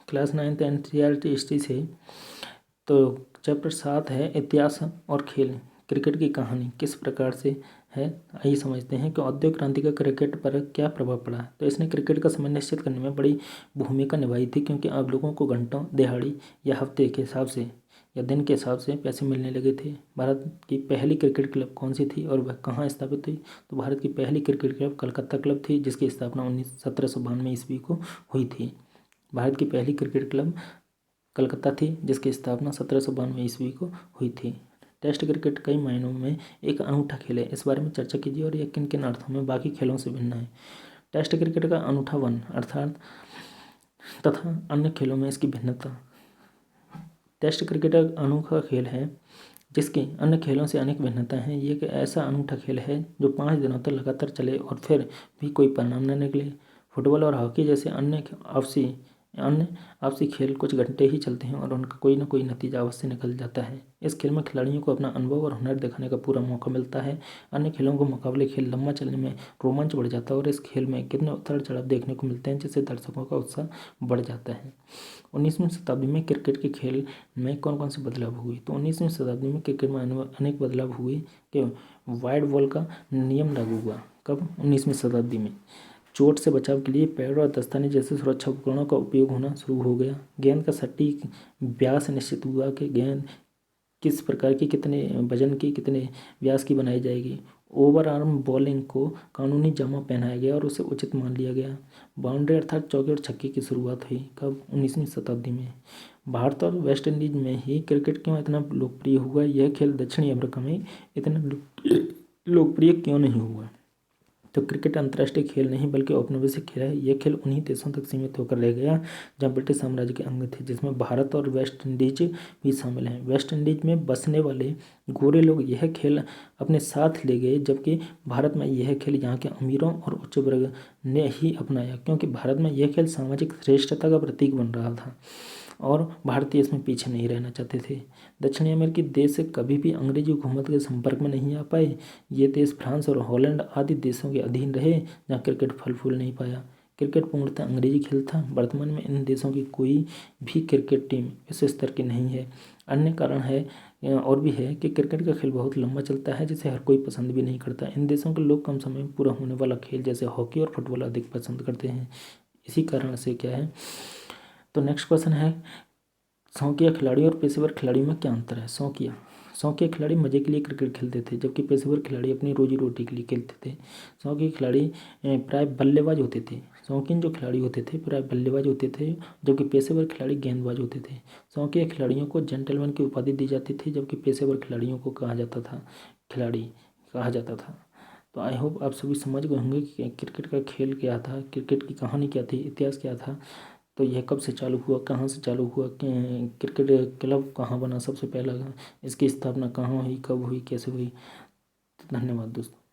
Class 9th NCERT history से। तो chapter 7 है इतिहास और खेल। क्रिकेट की कहानी किस प्रकार से है, आइए समझते हैं कि औद्योगिक क्रांति का क्रिकेट पर क्या प्रभाव पड़ा। तो इसने क्रिकेट का समय निश्चित करने में बड़ी भूमिका निभाई थी, क्योंकि अब लोगों को घंटों, दिहाड़ी या हफ्ते के हिसाब से या दिन के हिसाब से पैसे मिलने लगे थे। भारत की पहली क्रिकेट क्लब कौन सी थी और वह कहाँ स्थापित हुई? तो भारत की पहली क्रिकेट क्लब कलकत्ता क्लब थी, जिसकी स्थापना 1792 ईस्वी को हुई थी। भारत की पहली क्रिकेट क्लब कलकत्ता थी, जिसकी स्थापना 1792 ईस्वी को हुई थी। टेस्ट क्रिकेट कई मायनों में एक अनूठा खेल है, इस बारे में चर्चा कीजिए और यह किन किन अर्थों में बाकी खेलों से भिन्न है। टेस्ट क्रिकेट का अनूठापन अर्थात तथा अन्य खेलों में इसकी भिन्नता। टेस्ट क्रिकेट एक अनोखा खेल है जिसकी अन्य खेलों से अनेक भिन्नता हैं। ये एक ऐसा अनूठा खेल है जो 5 दिनों तक लगातार चले और फिर भी कोई परिणाम न निकले। फुटबॉल और हॉकी जैसे अन्य आपसी खेल कुछ घंटे ही चलते हैं और उनका कोई ना कोई नतीजा अवश्य निकल जाता है। इस खेल में खिलाड़ियों को अपना अनुभव और हुनर दिखाने का पूरा मौका मिलता है। अन्य खेलों के मुकाबले खेल लंबा चलने में रोमांच बढ़ जाता है और इस खेल में कितने उतार चढ़ाव देखने को मिलते हैं, जिससे दर्शकों का उत्साह बढ़ जाता है। 19वीं शताब्दी में क्रिकेट के खेल में कौन कौन से बदलाव हुए? तो 19वीं शताब्दी में क्रिकेट में अनेक बदलाव हुए कि वाइड बॉल का नियम लागू हुआ। कब? 19वीं शताब्दी में। चोट से बचाव के लिए पैड और दस्ताने जैसे सुरक्षा उपकरणों का उपयोग होना शुरू हो गया। गेंद का सटीक व्यास निश्चित हुआ कि गेंद किस प्रकार की, कितने वजन की, कितने व्यास की बनाई जाएगी। ओवर आर्म बॉलिंग को कानूनी जामा पहनाया गया और उसे उचित मान लिया गया। बाउंड्री अर्थात चौके और छक्के की शुरुआत हुई। कब? 19वीं शताब्दी में। भारत और वेस्ट इंडीज में ही क्रिकेट क्यों इतना लोकप्रिय हुआ? यह खेल दक्षिणी अफ्रीका में इतना लोकप्रिय क्यों नहीं हुआ? तो क्रिकेट अंतर्राष्ट्रीय खेल नहीं बल्कि औपनिवेशिक खेल है। यह खेल उन्हीं देशों तक सीमित होकर रह गया जहाँ ब्रिटिश साम्राज्य के अंग थे, जिसमें भारत और वेस्ट इंडीज भी शामिल हैं। वेस्ट इंडीज में बसने वाले गोरे लोग यह खेल अपने साथ ले गए, जबकि भारत में यह खेल यहाँ के अमीरों और उच्च वर्ग ने ही अपनाया, क्योंकि भारत में यह खेल सामाजिक श्रेष्ठता का प्रतीक बन रहा था और भारतीय इसमें पीछे नहीं रहना चाहते थे। दक्षिणी अमेरिकी देश कभी भी अंग्रेजी हुकूमत के संपर्क में नहीं आ पाए। ये देश फ्रांस और हॉलैंड आदि देशों के अधीन रहे, जहाँ क्रिकेट फल फूल नहीं पाया। क्रिकेट पूर्णतः अंग्रेजी खेल था। वर्तमान में इन देशों की कोई भी क्रिकेट टीम इस स्तर की नहीं है। अन्य कारण है और भी है कि क्रिकेट का खेल बहुत लंबा चलता है, जिसे हर कोई पसंद भी नहीं करता। इन देशों के लोग कम समय में पूरा होने वाला खेल जैसे हॉकी और फुटबॉल अधिक पसंद करते हैं। इसी कारण से क्या है, तो नेक्स्ट क्वेश्चन है शौकिया खिलाड़ी और पेशेवर खिलाड़ी में क्या अंतर है? शौकिया खिलाड़ी मजे के लिए क्रिकेट खेलते थे, जबकि पेशेवर खिलाड़ी अपनी रोजी रोटी के लिए खेलते थे। शौकिया खिलाड़ी प्राय बल्लेबाज होते थे। शौकीन जो खिलाड़ी होते थे प्राय बल्लेबाज होते थे, जबकि पेशेवर खिलाड़ी गेंदबाज होते थे। शौकिया खिलाड़ियों को जेंटलमैन की उपाधि दी जाती थी, जबकि पेशेवर खिलाड़ियों को खिलाड़ी कहा जाता था। तो आई होप आप सभी समझ गए होंगे कि क्रिकेट का खेल क्या था, क्रिकेट की कहानी क्या थी, इतिहास क्या था। तो यह कब से चालू हुआ, कहाँ से चालू हुआ, क्रिकेट क्लब कहाँ बना सबसे पहला, इसकी स्थापना कहाँ हुई, कब हुई, कैसे हुई। तो धन्यवाद दोस्तों।